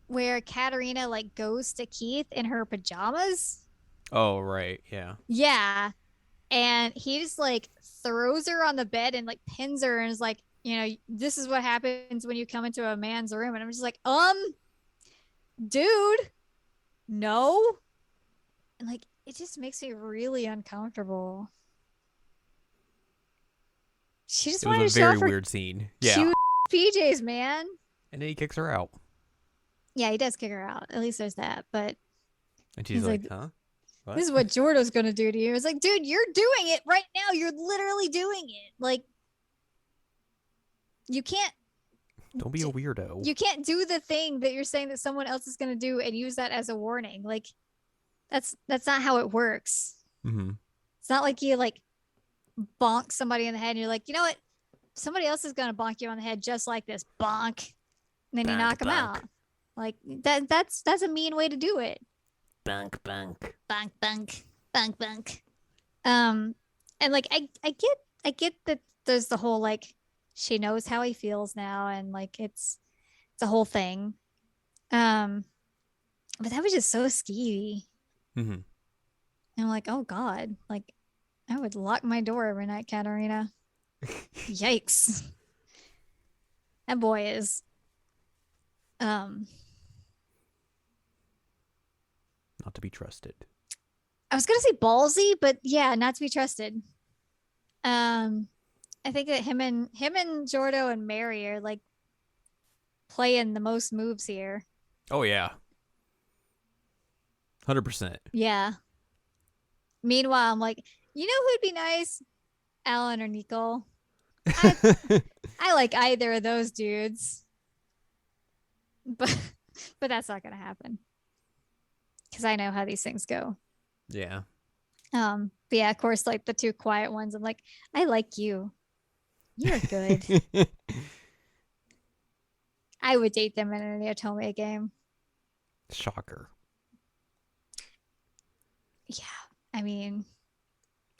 where Katerina like goes to Keith in her pajamas. Oh, right. Yeah. Yeah. And he just like throws her on the bed and like pins her and is like, you know, this is what happens when you come into a man's room. And I'm just like, dude, no. And like, it just makes me really uncomfortable. She just wanted to show off her very weird scene. Yeah. cute PJs, man. And then he kicks her out. Yeah, he does kick her out. At least there's that. But and she's like, huh? What? This is what Jordo's gonna do to you. It's like, dude, you're doing it right now. You're literally doing it. Like, you can't. Don't be a weirdo. You can't do the thing that you're saying that someone else is gonna do and use that as a warning. Like, that's not how it works. Mm-hmm. It's not like you like bonk somebody in the head and you're like, you know what? Somebody else is gonna bonk you on the head just like this. Bonk. And then you knock them out. Like that's a mean way to do it. Bunk, bunk. Bunk, bunk. Bunk, bunk. And like I get that there's the whole like she knows how he feels now and like it's a whole thing. But that was just so skeevy. Mm-hmm. And I'm like, oh God, like I would lock my door every night, Katarina. Yikes. That boy is um Not to be trusted. I was gonna say ballsy, but yeah, not to be trusted. Um I think that him and Jordo and Mary are like playing the most moves here. Oh yeah, 100%. Yeah. Meanwhile, I'm like, you know who'd be nice? Alan or Nicole. I I like either of those dudes, but but that's not gonna happen because I know how these things go. Yeah. But yeah, of course, like the two quiet ones, I'm like, I like you. You're good. I would date them in an Otome game. Shocker. Yeah, I mean,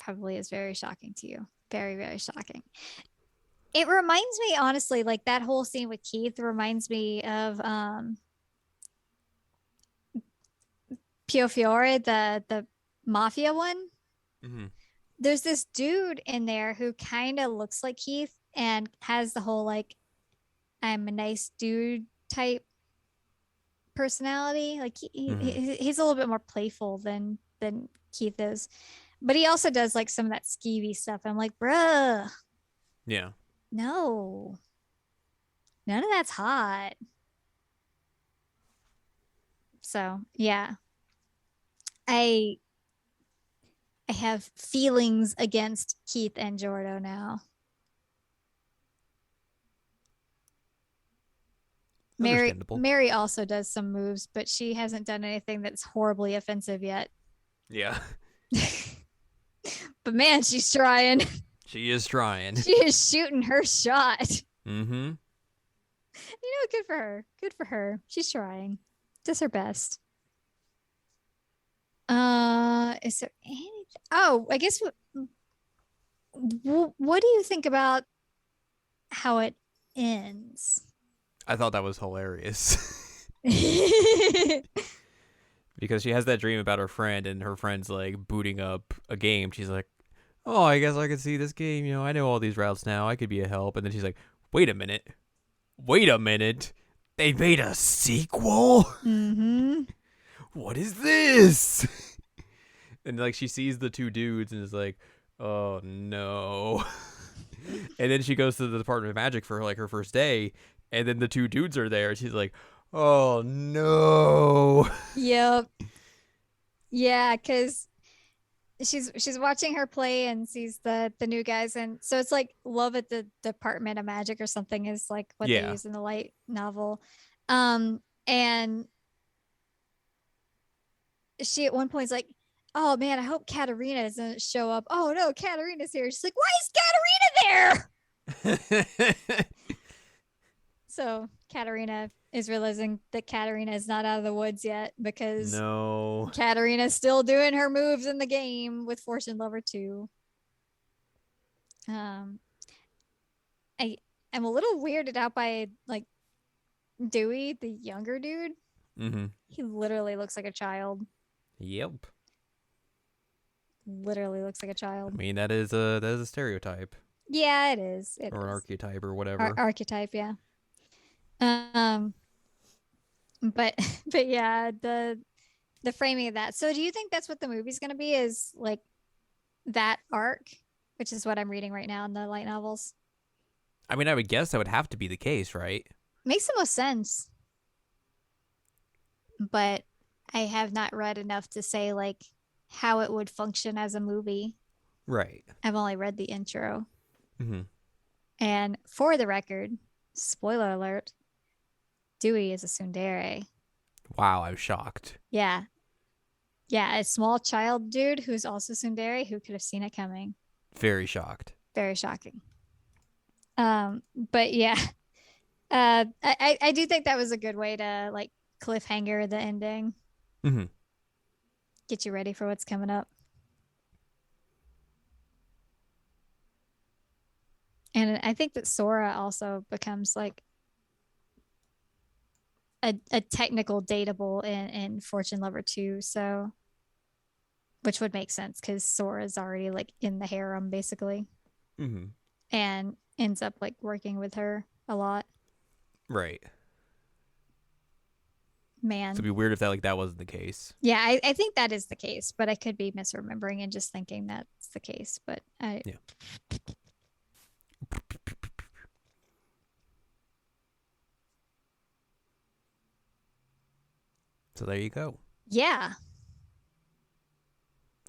probably is very shocking to you. Very, very shocking. It reminds me, honestly, like that whole scene with Keith reminds me of Pio Fiore, the mafia one. Hmm. There's this dude in there who kind of looks like Keith and has the whole like I'm a nice dude type personality. Like Hmm. he's a little bit more playful than Keith is, but he also does like some of that skeevy stuff. I'm like, bruh, Yeah. no, none of that's hot. So yeah, I I have feelings against Keith and Jordo now. Mary Understandable. Mary also does some moves, but she hasn't done anything that's horribly offensive yet. Yeah. But man, she's trying. She is trying. She is shooting her shot. Mm-hmm. Good for her. Good for her. She's trying. Does her best. Is there anything? Oh, I guess what do you think about how it ends? I thought that was hilarious. Because she has that dream about her friend, and her friend's like booting up a game. She's like, "Oh, I guess I could see this game. I know all these routes now. I could be a help." And then she's like, "Wait a minute. Wait a minute. They made a sequel? Mm-hmm. What is this?" And like she sees the two dudes and is like, "Oh no." And then she goes to the Department of Magic for like her first day, and then the two dudes are there. And she's like, "Oh no." Yep. Yeah, because she's watching her play and sees the new guys, and so it's like love at the Department of Magic or something is like what they Yeah. use in the light novel. And she at one point is like, oh man, I hope Katarina doesn't show up. Oh no, Katarina's here. She's like, why is Katarina there? So Katarina is realizing that Katarina is not out of the woods yet because No. Katarina's still doing her moves in the game with Fortune Lover 2. Um, I am a little weirded out by like Dewey, the younger dude. Mm-hmm. He literally looks like a child. Yep. Literally looks like a child. I mean, that is a stereotype Yeah, it is. It or an is. archetype or whatever. Archetype, yeah. Um, but but yeah, the framing of that. So do you think that's what the movie's going to be, is like that arc, which is what I'm reading right now in the light novels? I mean, I would guess that would have to be the case, right? Makes the most sense, but I have not read enough to say like how it would function as a movie. Right. I've only read the intro. Mm-hmm. And for the record, spoiler alert, Dewey is a tsundere. Wow, I'm shocked. Yeah. Yeah, a small child dude who's also tsundere. Who could have seen it coming? Very shocked. Very shocking. But yeah, I do think that was a good way to like cliffhanger the ending, Mm-hmm. get you ready for what's coming up. And I think that Sora also becomes like a technical dateable in Fortune Lover 2. So which would make sense because Sora's already like in the harem basically, Mm-hmm. and ends up like working with her a lot. Right. So it'd Man, be weird if that wasn't the case. yeah, I think that is the case, but I could be misremembering and just thinking that's the case. But Yeah. So there you go. yeah,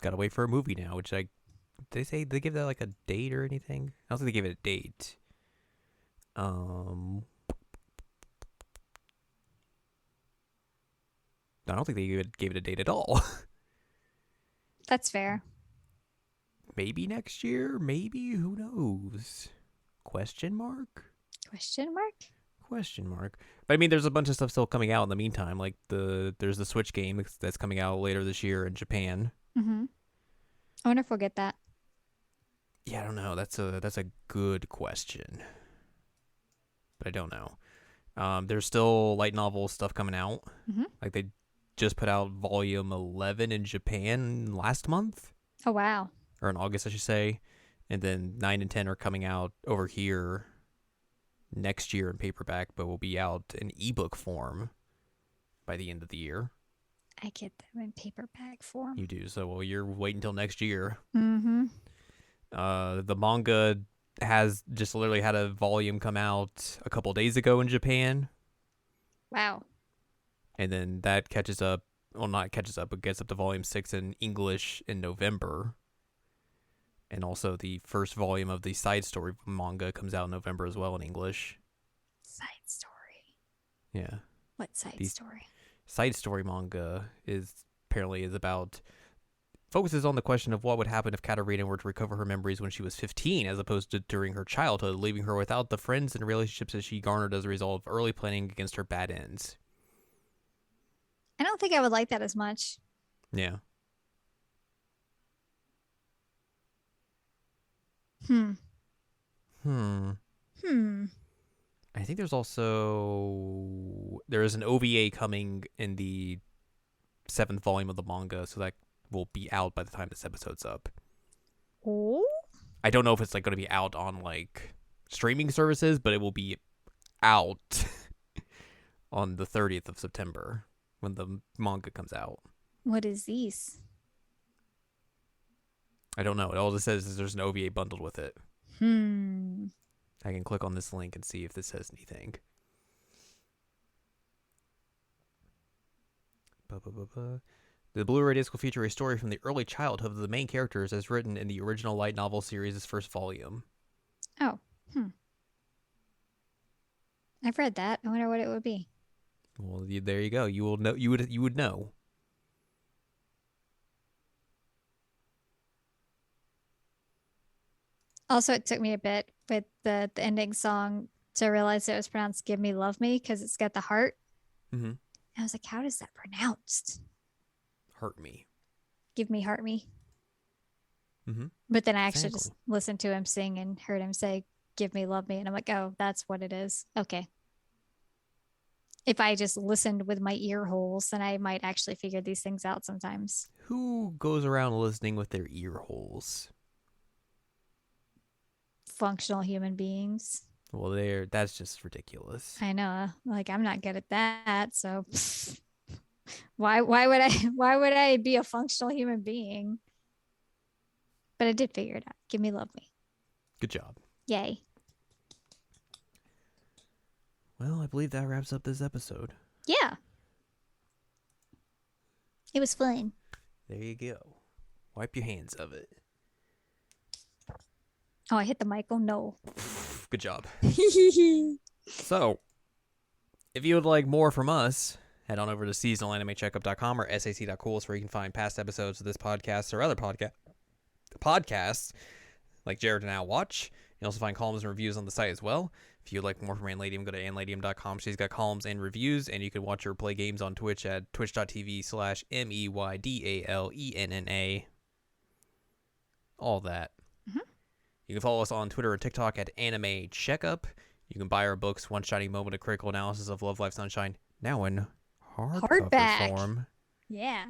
Gotta wait for a movie now, which did they say they give that like a date or anything? I don't think they gave it a date. Um, I don't think they gave it a date at all. that's fair. Maybe next year. Maybe, who knows? Question mark? Question mark? Question mark. But I mean, there's a bunch of stuff still coming out in the meantime. Like there's the Switch game that's coming out later this year in Japan. Mm-hmm. I wonder if we'll get that. Yeah, I don't know. That's a good question, but I don't know. There's still light novel stuff coming out. Mm-hmm. Like they just put out volume 11 in Japan last month, Oh wow. or in August, I should say, and then 9 and 10 are coming out over here next year in paperback, but will be out in ebook form by the end of the year. I get them in paperback form. You do. So, well, you're waiting until next year. Mm-hmm. The manga has just literally had a volume come out a couple days ago in Japan, Wow. and then that catches up. Well, not catches up, but gets up to volume 6 in English in November. And also the first volume of the side story manga comes out in November as well in English. Side story. Yeah. What side story? Side story manga apparently about focuses on the question of what would happen if Katarina were to recover her memories when she was 15 as opposed to during her childhood, leaving her without the friends and relationships that she garnered as a result of early planning against her bad ends. I don't think I would like that as much. Yeah. Hmm. Hmm. Hmm. I think there is an OVA coming in the 7th volume of the manga, so that will be out by the time this episode's up. Oh. I don't know if it's like going to be out on like streaming services, but it will be out on the 30th of September when the manga comes out. What is these? I don't know. It all it says is there's an OVA bundled with it. Hmm. I can click on this link and see if this says anything. The Blu-ray disc will feature a story from the early childhood of the main characters as written in the original light novel series' first volume. Oh. Hmm. I've read that. I wonder what it would be. Well, there you go. You will know. You would know. Also, it took me a bit with the ending song to realize it was pronounced "Give Me Love Me" because it's got the heart. Mm-hmm. And I was like, how is that pronounced? Hurt me. Give me, heart me. Mm-hmm. But then I actually Exactly. just listened to him sing and heard him say, "Give me, love me." And I'm like, oh, that's what it is. Okay. If I just listened with my ear holes, then I might actually figure these things out sometimes. Who goes around listening with their ear holes? Functional human beings. Well, that's just ridiculous. I know. Like I'm not good at that. So why would I be a functional human being? But I did figure it out. Give me, love me. Good job. Yay. Well, I believe that wraps up this episode. Yeah. It was fun. There you go. Wipe your hands of it. Oh, I hit the mic. Oh no. Good job. So, if you would like more from us, head on over to seasonalanimecheckup.com or sac.cool where you can find past episodes of this podcast or other podcasts like Jared and Al Watch. You also find columns and reviews on the site as well. If you'd like more from Anladium, go to anladium.com. She's got columns and reviews, and you can watch her play games on Twitch at twitch.tv/MEYDALENNA. All that. Mm-hmm. You can follow us on Twitter and TikTok at Anime Checkup. You can buy our books, One Shining Moment, A Critical Analysis of Love, Life, Sunshine, now in hardcover Hardback. form. Yeah.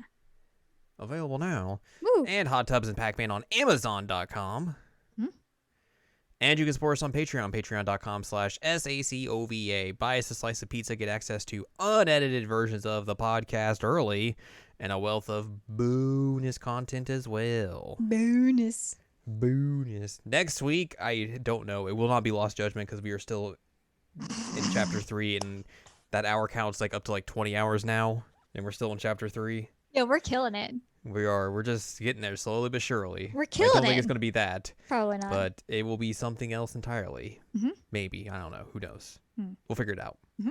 available now. Woo. And Hot Tubs and Pac-Man on Amazon.com. And you can support us on Patreon, patreon.com/SACOVA. Buy us a slice of pizza, get access to unedited versions of the podcast early, and a wealth of bonus content as well. Bonus. Next week, I don't know. It will not be Lost Judgment because we are still in Chapter 3, and that hour count's like up to like 20 hours now, and we're still in Chapter 3. Yeah, we're killing it. We are. We're just getting there slowly but surely. We're killing I don't think it. it's going to be that. Probably not. But it will be something else entirely. Mm-hmm. Maybe. I don't know. Who knows? We'll figure it out. Mm-hmm.